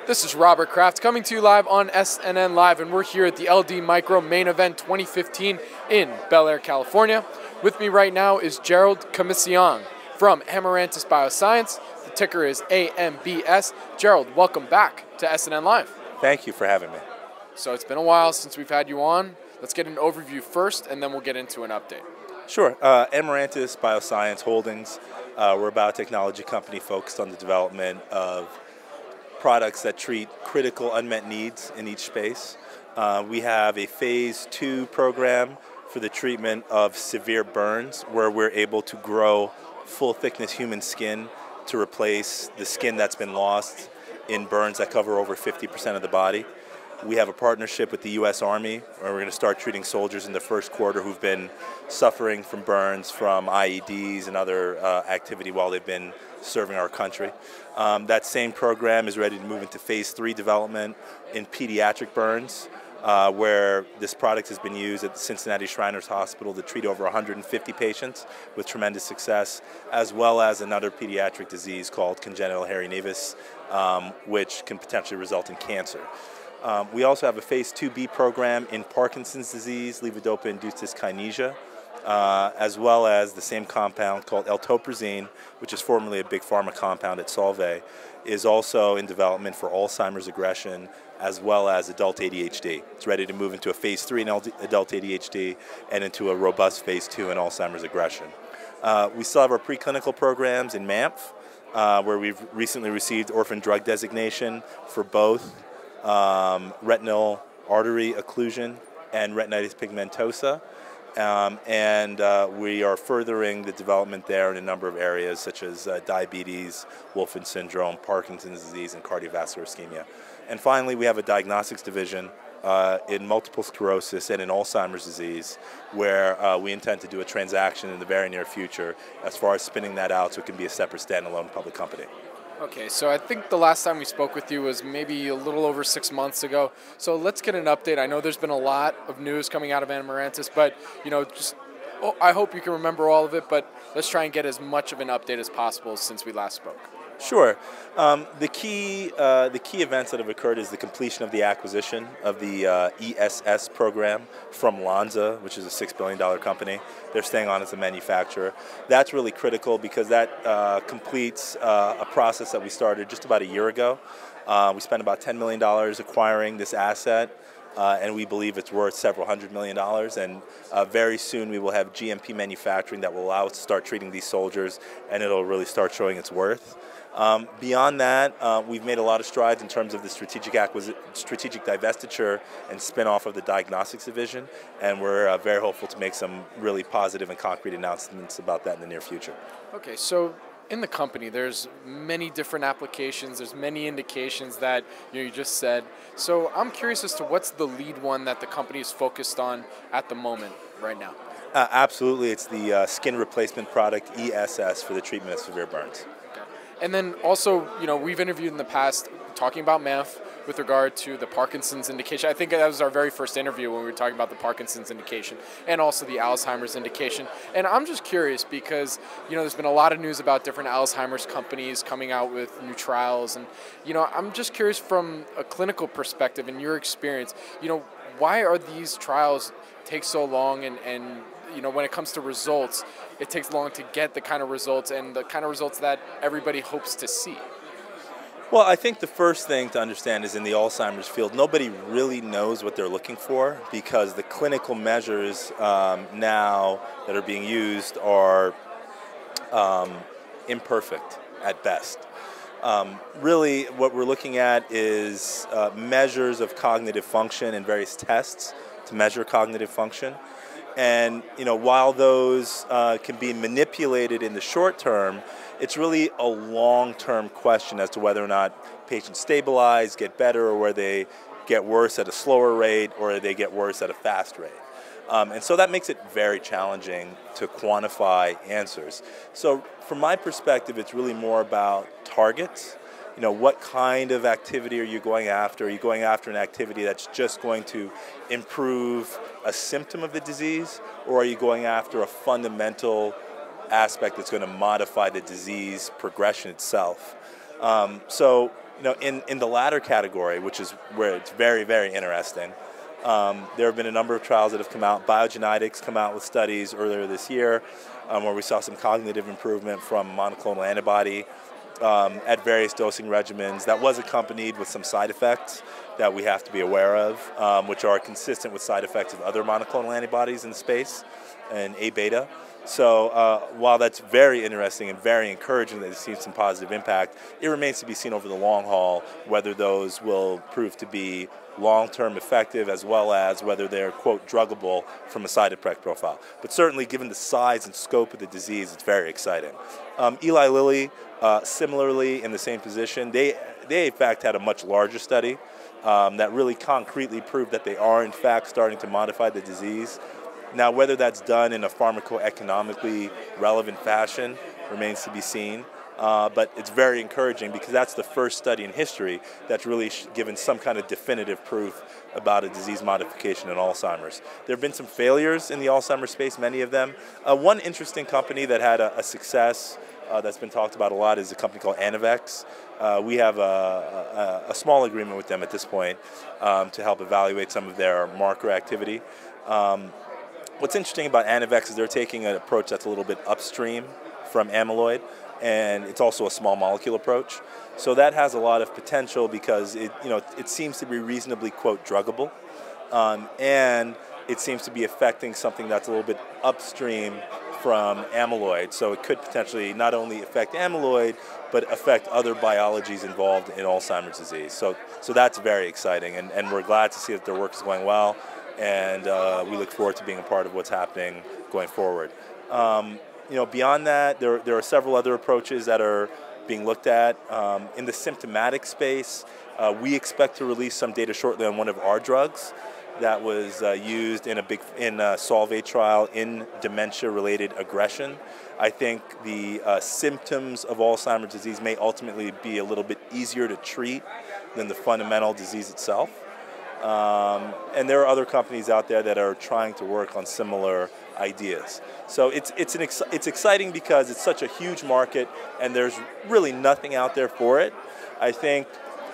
This is Robert Kraft coming to you live on SNNLive, and we're here at the LD Micro Main Event 2015 in Bel Air, California. With me right now is Gerald Commissiong from Amarantus Bioscience. The ticker is AMBS. Gerald, welcome back to SNNLive. Thank you for having me. So it's been a while since we've had you on. Let's get an overview first, and then we'll get into an update. Sure. Amarantus Bioscience Holdings. We're a biotechnology company focused on the development of products that treat critical unmet needs in each space. We have a phase 2 program for the treatment of severe burns, where we're able to grow full thickness human skin to replace the skin that's been lost in burns that cover over 50% of the body. We have a partnership with the U.S. Army, where we're going to start treating soldiers in the first quarter who've been suffering from burns from IEDs and other activity while they've been serving our country. That same program is ready to move into phase 3 development in pediatric burns, where this product has been used at the Cincinnati Shriners Hospital to treat over 150 patients with tremendous success, as well as another pediatric disease called congenital hairy nevus, which can potentially result in cancer. We also have a phase 2B program in Parkinson's disease, levodopa-induced dyskinesia, as well as the same compound called etoposide, which is formerly a big pharma compound at Solvay, is also in development for Alzheimer's aggression as well as adult ADHD. It's ready to move into a phase 3 in adult ADHD and into a robust phase 2 in Alzheimer's aggression. We still have our preclinical programs in MAMPF, where we've recently received orphan drug designation for both retinal artery occlusion and retinitis pigmentosa. We are furthering the development there in a number of areas such as diabetes, Wolfram syndrome, Parkinson's disease, and cardiovascular ischemia. And finally, we have a diagnostics division in multiple sclerosis and in Alzheimer's disease, where we intend to do a transaction in the very near future as far as spinning that out so it can be a separate standalone public company. Okay, so I think the last time we spoke with you was maybe a little over 6 months ago. So let's get an update. I know there's been a lot of news coming out of Amarantus, but I hope you can remember all of it, but let's try and get as much of an update as possible since we last spoke. Sure. The key events that have occurred is the completion of the acquisition of the ESS program from Lonza, which is a $6 billion company. They're staying on as a manufacturer. That's really critical because that completes a process that we started just about a year ago. We spent about $10 million acquiring this asset, and we believe it's worth several $100 million. And very soon we will have GMP manufacturing that will allow us to start treating these soldiers, and it'll really start showing its worth. Beyond that, we've made a lot of strides in terms of the strategic divestiture and spin-off of the diagnostics division, and we're very hopeful to make some really positive and concrete announcements about that in the near future. Okay, so in the company, there's many different applications, there's many indications that you just said. So I'm curious as to what's the lead one that the company is focused on at the moment right now? Absolutely, it's the skin replacement product ESS for the treatment of severe burns. And then also, we've interviewed in the past talking about MAMPF with regard to the Parkinson's indication. I think that was our very first interview when we were talking about the Parkinson's indication and also the Alzheimer's indication. And I'm just curious because, there's been a lot of news about different Alzheimer's companies coming out with new trials. And, I'm just curious from a clinical perspective in your experience, why are these trials take so long and when it comes to results, it takes long to get the kind of results and the kind of results that everybody hopes to see? Well, I think the first thing to understand is in the Alzheimer's field, nobody really knows what they're looking for because the clinical measures now that are being used are imperfect at best. Really, what we're looking at is measures of cognitive function and various tests to measure cognitive function. And while those can be manipulated in the short term, it's really a long-term question as to whether or not patients stabilize, get better, or whether they get worse at a slower rate or they get worse at a fast rate. And so that makes it very challenging to quantify answers. So from my perspective, it's really more about targets. What kind of activity are you going after? Are you going after an activity that's just going to improve a symptom of the disease, or are you going after a fundamental aspect that's going to modify the disease progression itself? So In the latter category, which is where it's very, very interesting, there have been a number of trials that have come out. Biogenetics come out with studies earlier this year where we saw some cognitive improvement from monoclonal antibody at various dosing regimens. That was accompanied with some side effects that we have to be aware of, which are consistent with side effects of other monoclonal antibodies in the space, and A-beta. So while that's very interesting and very encouraging that it's seen some positive impact, it remains to be seen over the long haul whether those will prove to be long-term effective as well as whether they're, quote, druggable from a side effect profile. But certainly given the size and scope of the disease, it's very exciting. Eli Lilly, similarly in the same position, they in fact had a much larger study that really concretely proved that they are in fact starting to modify the disease. Now, whether that's done in a pharmacoeconomically relevant fashion remains to be seen, but it's very encouraging because that's the first study in history that's really given some kind of definitive proof about a disease modification in Alzheimer's. There have been some failures in the Alzheimer's space, many of them. One interesting company that had a success that's been talked about a lot is a company called Anavex. We have a small agreement with them at this point to help evaluate some of their marker activity. What's interesting about Anavex is they're taking an approach that's a little bit upstream from amyloid, and it's also a small molecule approach. So that has a lot of potential because it seems to be reasonably, quote, druggable, and it seems to be affecting something that's a little bit upstream from amyloid. So it could potentially not only affect amyloid, but affect other biologies involved in Alzheimer's disease. So that's very exciting, and we're glad to see that their work is going well. And we look forward to being a part of what's happening going forward. Beyond that, there are several other approaches that are being looked at. In the symptomatic space, we expect to release some data shortly on one of our drugs that was used in a Solvay trial in dementia-related aggression. I think the symptoms of Alzheimer's disease may ultimately be a little bit easier to treat than the fundamental disease itself. And there are other companies out there that are trying to work on similar ideas. So it's exciting because it's such a huge market and there's really nothing out there for it. I think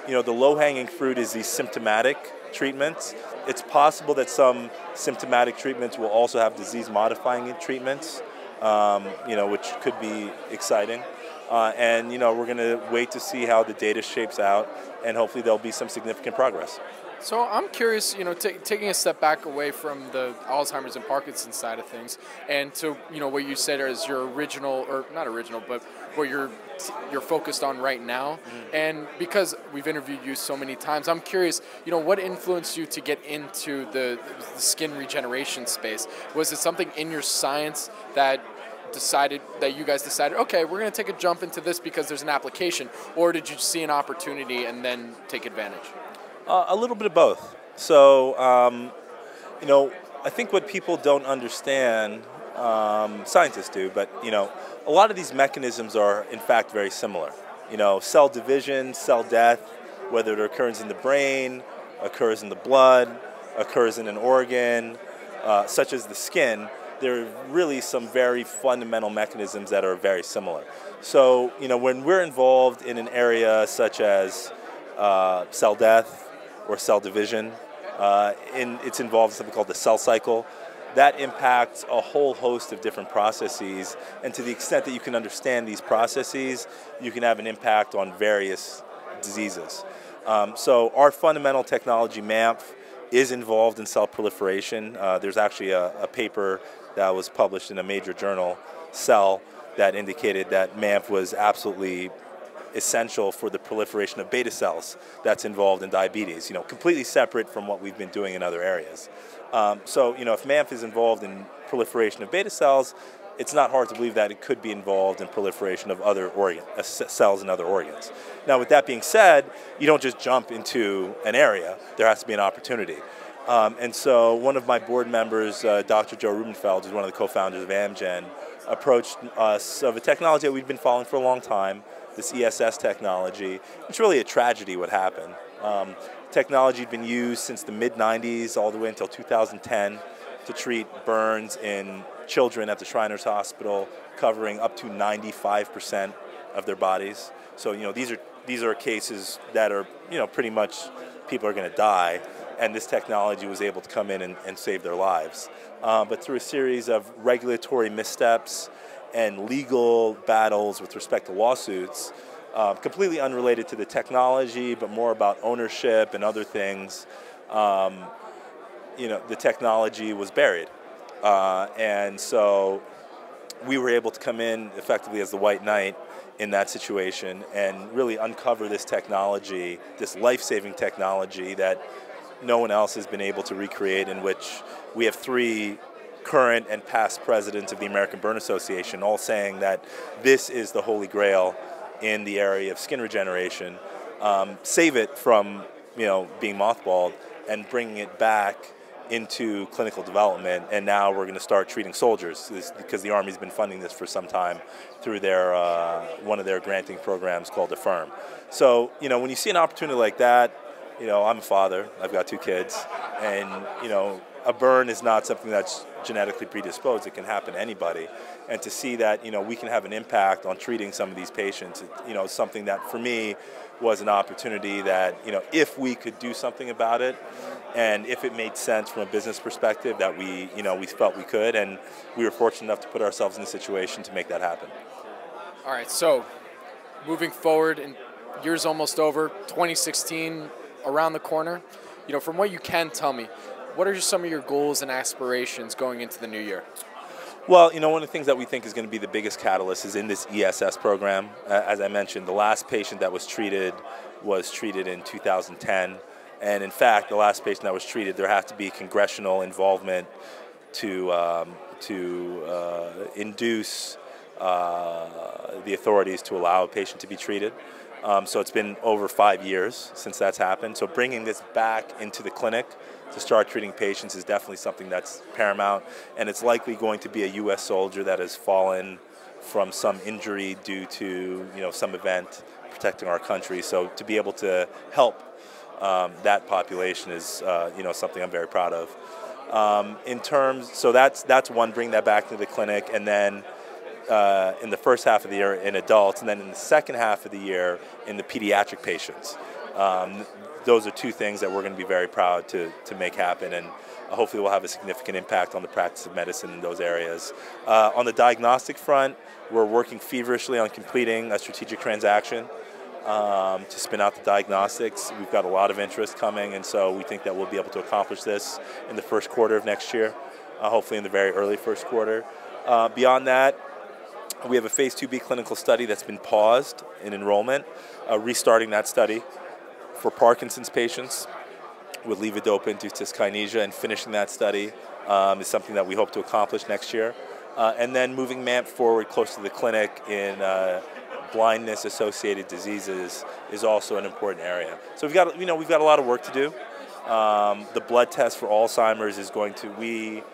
the low-hanging fruit is these symptomatic treatments. It's possible that some symptomatic treatments will also have disease-modifying treatments, which could be exciting. And we're going to wait to see how the data shapes out, and hopefully there'll be some significant progress. So I'm curious, taking a step back away from the Alzheimer's and Parkinson's side of things, and to what you said is your original, or not original, but what you're focused on right now. Mm-hmm. And because we've interviewed you so many times, I'm curious, what influenced you to get into the skin regeneration space? Was it something in your science that you guys decided, okay, we're going to take a jump into this because there's an application, or did you see an opportunity and then take advantage? A little bit of both. So, I think what people don't understand, scientists do, but, a lot of these mechanisms are, in fact, very similar. Cell division, cell death, whether it occurs in the brain, occurs in the blood, occurs in an organ, such as the skin, there are really some very fundamental mechanisms that are very similar. So, when we're involved in an area such as cell death, or cell division, it's involved in something called the cell cycle. That impacts a whole host of different processes, and to the extent that you can understand these processes, you can have an impact on various diseases. So our fundamental technology, MAMP, is involved in cell proliferation. There's actually a paper that was published in a major journal, Cell, that indicated that MAMP was absolutely essential for the proliferation of beta cells that's involved in diabetes, completely separate from what we've been doing in other areas. So, if MAMP is involved in proliferation of beta cells, it's not hard to believe that it could be involved in proliferation of other cells in other organs. Now, with that being said, you don't just jump into an area. There has to be an opportunity. And so one of my board members, Dr. Joe Rubenfeld, who's one of the co-founders of Amgen, approached us of a technology that we've been following for a long time, this ESS technology. It's really a tragedy what happened. Technology had been used since the mid-90s all the way until 2010 to treat burns in children at the Shriners Hospital, covering up to 95% of their bodies. So, these are these are cases that are, pretty much people are going to die, and this technology was able to come in and save their lives. But through a series of regulatory missteps and legal battles with respect to lawsuits, completely unrelated to the technology, but more about ownership and other things, the technology was buried. And so we were able to come in effectively as the white knight in that situation and really uncover this technology, this life-saving technology that no one else has been able to recreate, in which we have 3 current and past presidents of the American Burn Association all saying that this is the holy grail in the area of skin regeneration. Save it from being mothballed and bringing it back into clinical development, and now we're going to start treating soldiers because the Army's been funding this for some time through their one of their granting programs called Affirm. So when you see an opportunity like that, I'm a father, I've got 2 kids, and a burn is not something that's genetically predisposed. It can happen to anybody, and to see that we can have an impact on treating some of these patients, something that for me was an opportunity that if we could do something about it, and if it made sense from a business perspective, that we felt we could, and we were fortunate enough to put ourselves in a situation to make that happen. All right, so moving forward, and year's almost over, 2016 around the corner. From what you can tell me, what are some of your goals and aspirations going into the new year? Well, one of the things that we think is going to be the biggest catalyst is in this ESS program. As I mentioned, the last patient that was treated in 2010. And in fact, the last patient that was treated, there has to be congressional involvement to induce the authorities to allow a patient to be treated. So it's been over 5 years since that's happened. So bringing this back into the clinic to start treating patients is definitely something that's paramount. And it's likely going to be a U.S. soldier that has fallen from some injury due to some event protecting our country. So to be able to help that population is something I'm very proud of. So that's one, bring that back to the clinic, and then in the first half of the year in adults, and then in the second half of the year in the pediatric patients. Those are 2 things that we're going to be very proud to make happen, and hopefully we'll have a significant impact on the practice of medicine in those areas. On the diagnostic front, we're working feverishly on completing a strategic transaction to spin out the diagnostics. We've got a lot of interest coming, and so we think that we'll be able to accomplish this in the first quarter of next year, hopefully in the very early first quarter. Beyond that, we have a phase 2B clinical study that's been paused in enrollment, restarting that study for Parkinson's patients with levodopa-induced dyskinesia, and finishing that study is something that we hope to accomplish next year. And then moving MAMP forward close to the clinic in blindness-associated diseases is also an important area. So we've got a lot of work to do. The blood test for Alzheimer's is going to, we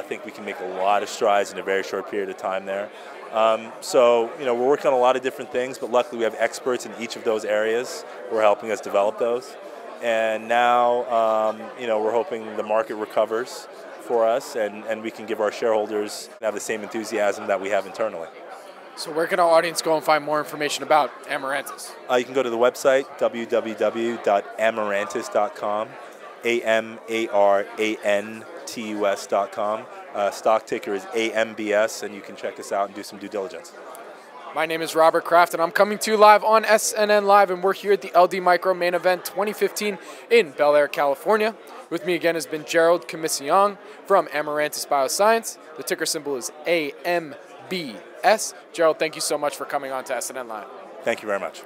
think we can make a lot of strides in a very short period of time there. So we're working on a lot of different things, but luckily we have experts in each of those areas who are helping us develop those. And now, we're hoping the market recovers for us, and we can give our shareholders have the same enthusiasm that we have internally. So where can our audience go and find more information about Amarantus? You can go to the website, www.amarantus.com, AMARANTUS.com. Stock ticker is AMBS, and you can check us out and do some due diligence. My name is Robert Kraft, and I'm coming to you live on SNNLive, and we're here at the LD Micro Main Event 2015 in Bel Air, California. With me again has been Gerald Commissiong from Amarantus Bioscience. The ticker symbol is AMBS. Gerald, thank you so much for coming on to SNNLive. Thank you very much.